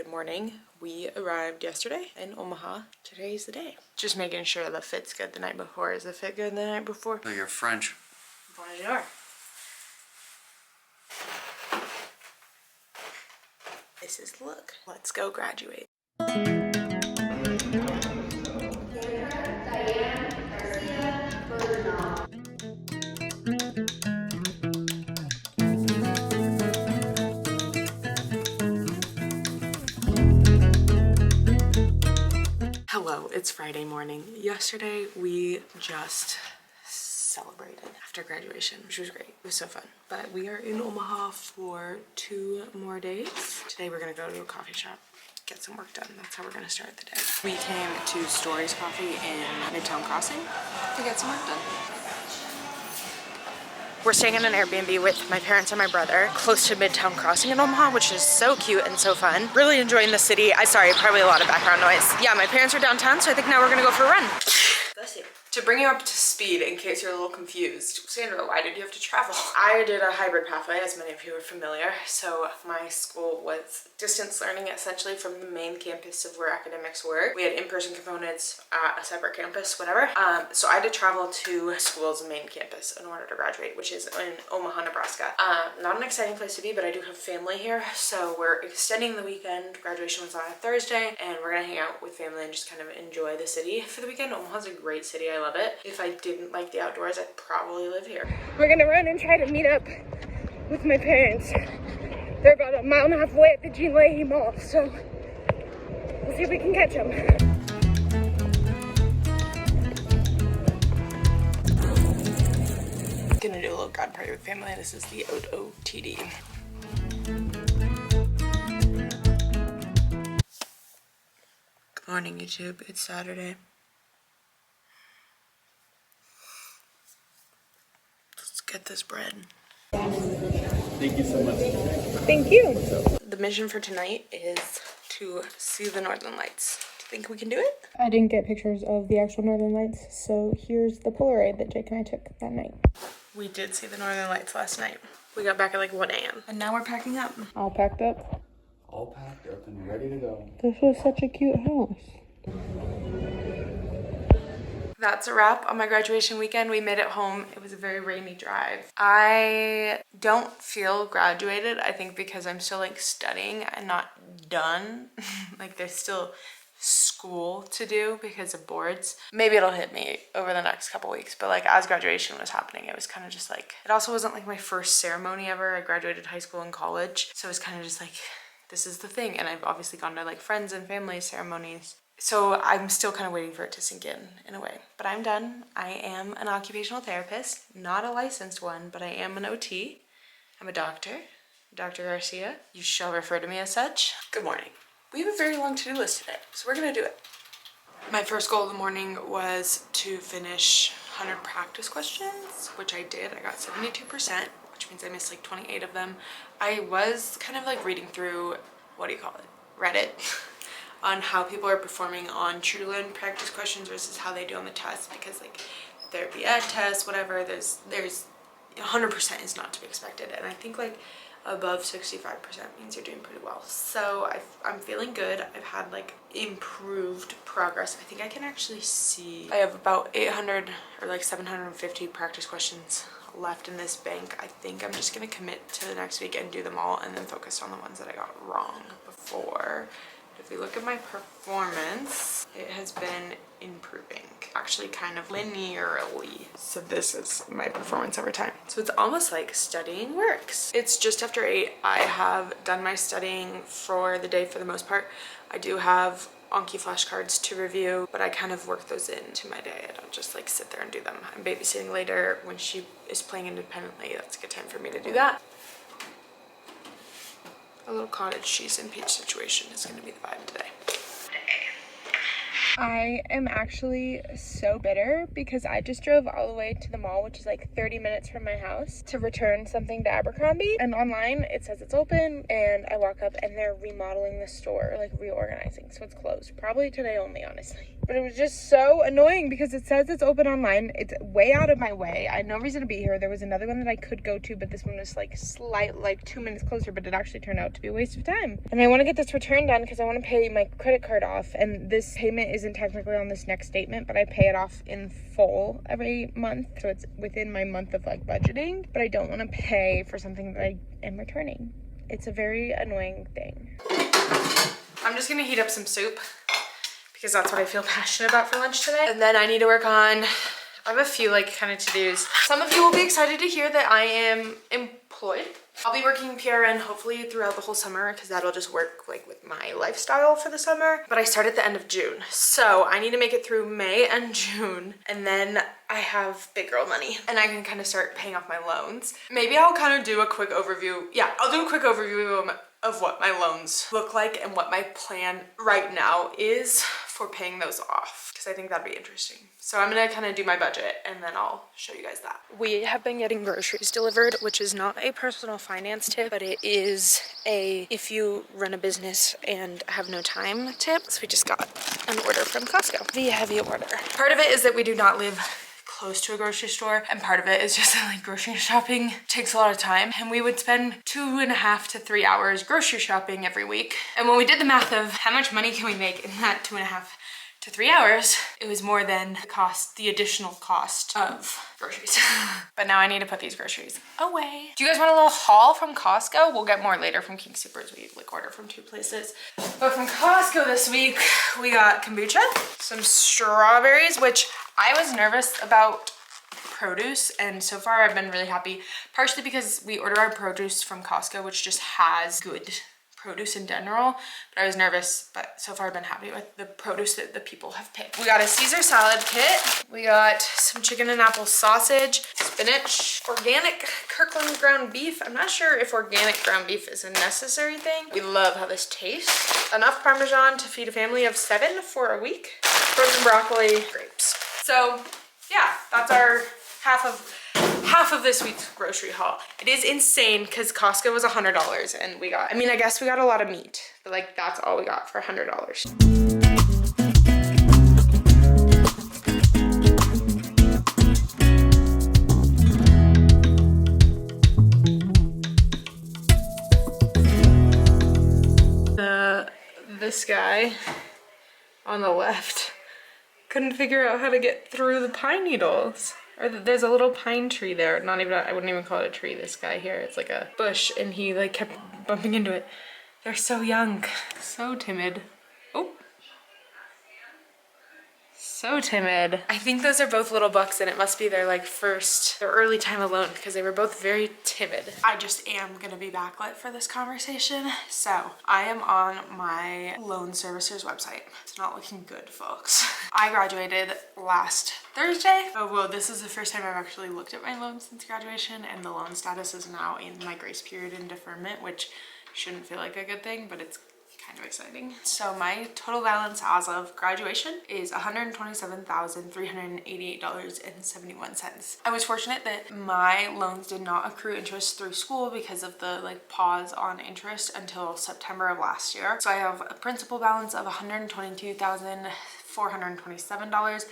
Good morning. We arrived yesterday in Omaha. Today's the day. Just making sure the fit's good the night before. Is the fit good the night before? So you're French. Bonjour. This is the look. Let's go graduate. Hello, it's Friday morning. Yesterday we just celebrated after graduation, which was great. It was so fun. But we are in Omaha for 2 more days. Today we're gonna go to a coffee shop, get some work done. That's how we're gonna start the day. We came to Stories Coffee in Midtown Crossing to get some work done. We're staying in an Airbnb with my parents and my brother close to Midtown Crossing in Omaha, which is so cute and so fun. Really enjoying the city. Sorry, probably a lot of background noise. Yeah, my parents are downtown, so I think now we're gonna go for a run. Bless you. To bring you up to speed, in case you're a little confused, Sandra, why did you have to travel? I did a hybrid pathway, as many of you are familiar. So my school was distance learning, essentially, from the main campus of where academics were. We had in-person components at a separate campus, whatever. So I had to travel to school's main campus in order to graduate, which is in Omaha, Nebraska. Not an exciting place to be, but I do have family here. So we're extending the weekend. Graduation was on a Thursday, and we're gonna hang out with family and just kind of enjoy the city for the weekend. Omaha's a great city. I love it. If I didn't like the outdoors, I'd probably live here. We're gonna run and try to meet up with my parents. They're about a mile and a half away at the Jean Leahy Mall, so we'll see if we can catch them. Gonna do a little grad party with family. This is the OOTD. Good morning, YouTube. It's Saturday. Get this bread. Thank you so much. Thank you. The mission for tonight is to see the Northern Lights. Do you think we can do it? I didn't get pictures of the actual Northern Lights, so here's the Polaroid that Jake and I took that night. We did see the Northern Lights last night. We got back at like 1 a.m. and now we're packing up. All packed up? All packed up and ready to go. This was such a cute house. That's a wrap on my graduation weekend. We made it home. It was a very rainy drive. I don't feel graduated, I think, because I'm still like studying and not done. Like there's still school to do because of boards. Maybe it'll hit me over the next couple weeks, but like as graduation was happening, it was kind of just like, it also wasn't like my first ceremony ever. I graduated high school and college, so it was kind of just like, this is the thing. And I've obviously gone to like friends and family ceremonies. So I'm still kind of waiting for it to sink in a way. But I'm done. I am an occupational therapist, not a licensed one, but I am an OT. I'm a doctor, Dr. Garcia. You shall refer to me as such. Good morning. We have a very long to-do list today, so we're gonna do it. My first goal of the morning was to finish 100 practice questions, which I did. I got 72%, which means I missed like 28 of them. I was kind of like reading through, Reddit. On how people are performing on True to Learn practice questions versus how they do on the test, because like therapy ed tests, whatever, there's 100% is not to be expected, and I think like above 65% means you're doing pretty well. So I'm feeling good. I've had like improved progress. I think I can actually see I have about 800 or like 750 practice questions left in this bank. I think I'm just gonna commit to the next week and do them all, and then focus on the ones that I got wrong before. If we look at my performance, it has been improving, actually kind of linearly. So this is my performance over time. So it's almost like studying works. It's just after 8. I have done my studying for the day for the most part. I do have Anki flashcards to review, but I kind of work those into my day. I don't just like sit there and do them. I'm babysitting later when she is playing independently. That's a good time for me to do that. A little cottage cheese and peach situation is going to be the vibe today. I am actually so bitter because I just drove all the way to the mall, which is like 30 minutes from my house, to return something to Abercrombie. And online it says it's open, and I walk up and they're remodeling the store, like reorganizing. So it's closed. Probably today only, honestly. But it was just so annoying because it says it's open online. It's way out of my way. I had no reason to be here. There was another one that I could go to, but this one was like 2 minutes closer, but it actually turned out to be a waste of time. And I want to get this return done because I want to pay my credit card off. And this payment isn't technically on this next statement, but I pay it off in full every month. So it's within my month of like budgeting, but I don't want to pay for something that I am returning. It's a very annoying thing. I'm just gonna heat up some soup because that's what I feel passionate about for lunch today. And then I need to work on, I have a few like kind of to-dos. Some of you will be excited to hear that I am employed. I'll be working PRN hopefully throughout the whole summer because that'll just work like with my lifestyle for the summer. But I start at the end of June. So I need to make it through May and June. And then I have big girl money and I can kind of start paying off my loans. Maybe I'll kind of do a quick overview. Yeah, I'll do a quick overview of what my loans look like and what my plan right now is for paying those off, because I think that'd be interesting. So I'm gonna kind of do my budget and then I'll show you guys that. We have been getting groceries delivered, which is not a personal finance tip, but it is a if you run a business and have no time tip. So we just got an order from Costco, the heavy order. Part of it is that we do not live close to a grocery store, and part of it is just that like grocery shopping takes a lot of time, and we would spend 2.5 to 3 hours grocery shopping every week. And when we did the math of how much money can we make in that 2.5 to 3 hours, it was more than the additional cost of groceries. But now I need to put these groceries away. Do you guys want a little haul from Costco? We'll get more later from King Soopers. We like order from 2 places. But from Costco this week, we got kombucha, some strawberries, which I was nervous about produce, and so far I've been really happy, partially because we order our produce from Costco, which just has good produce in general, but I was nervous, but so far I've been happy with the produce that the people have picked. We got a Caesar salad kit. We got some chicken and apple sausage, spinach, organic Kirkland ground beef. I'm not sure if organic ground beef is a necessary thing. We love how this tastes. Enough Parmesan to feed a family of 7 for a week. Frozen broccoli, grapes. So yeah, that's our half of this week's grocery haul. It is insane because Costco was $100 and we got, I guess we got a lot of meat, but like that's all we got for $100. This guy on the left couldn't figure out how to get through the pine needles. Or there's a little pine tree there. I wouldn't even call it a tree, this guy here. It's like a bush, and he like kept bumping into it. They're so young, so timid. Oh. So timid. I think those are both little bucks, and it must be their early time alone, because they were both very timid. I just am gonna be backlit for this conversation. So I am on my loan servicer's website. It's not looking good, folks. I graduated last Thursday. Oh, well, this is the first time I've actually looked at my loan since graduation, and the loan status is now in my grace period and deferment, which shouldn't feel like a good thing, but it's kind of exciting. So my total balance as of graduation is $127,388.71. I was fortunate that my loans did not accrue interest through school because of the pause on interest until September of last year. So I have a principal balance of $122,427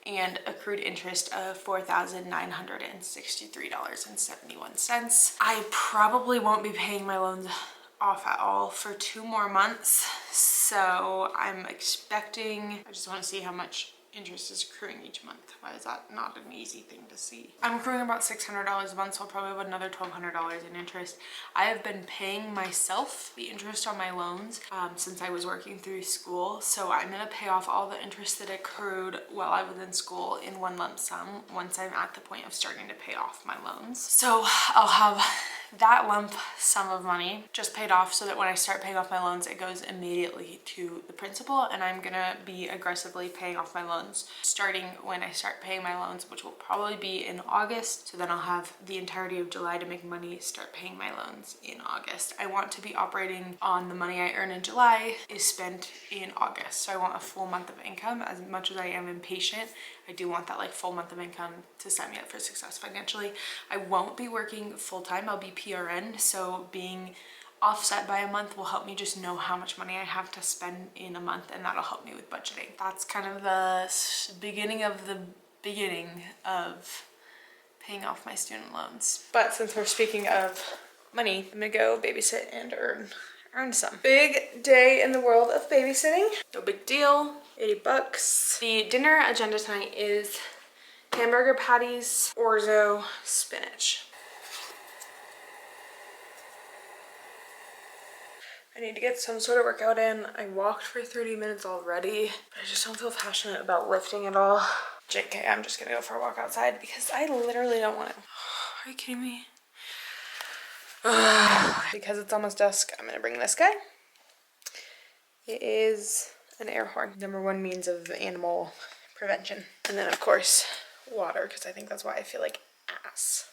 and accrued interest of $4,963.71. I probably won't be paying my loans off at all for 2 more months, so I'm expecting, I just want to see how much interest is accruing each month. Why is that not an easy thing to see? I'm accruing about $600 a month, so I'll probably have another $1,200 in interest. I have been paying myself the interest on my loans since I was working through school, so I'm gonna pay off all the interest that accrued while I was in school in one lump sum once I'm at the point of starting to pay off my loans. So I'll have that lump sum of money just paid off so that when I start paying off my loans, it goes immediately to the principal, and I'm gonna be aggressively paying off my loans starting when I start paying my loans, which will probably be in August. So then I'll have the entirety of July to make money, start paying my loans in August. I want to be operating on the money I earn in July is spent in August. So I want a full month of income. As much as I am impatient, I do want that full month of income to set me up for success financially. I won't be working full-time, I'll be PRN, so being offset by a month will help me just know how much money I have to spend in a month, and that'll help me with budgeting. That's kind of the beginning of paying off my student loans. But since we're speaking of money, I'm gonna go babysit and earn some. Big day in the world of babysitting. No big deal, 80 bucks. The dinner agenda tonight is hamburger patties, orzo, spinach. I need to get some sort of workout in. I walked for 30 minutes already, but I just don't feel passionate about lifting at all. JK, I'm just gonna go for a walk outside because I literally don't want to. Are you kidding me? Because it's almost dusk, I'm gonna bring this guy. It is an air horn, #1 means of animal prevention. And then of course, water, because I think that's why I feel like ass.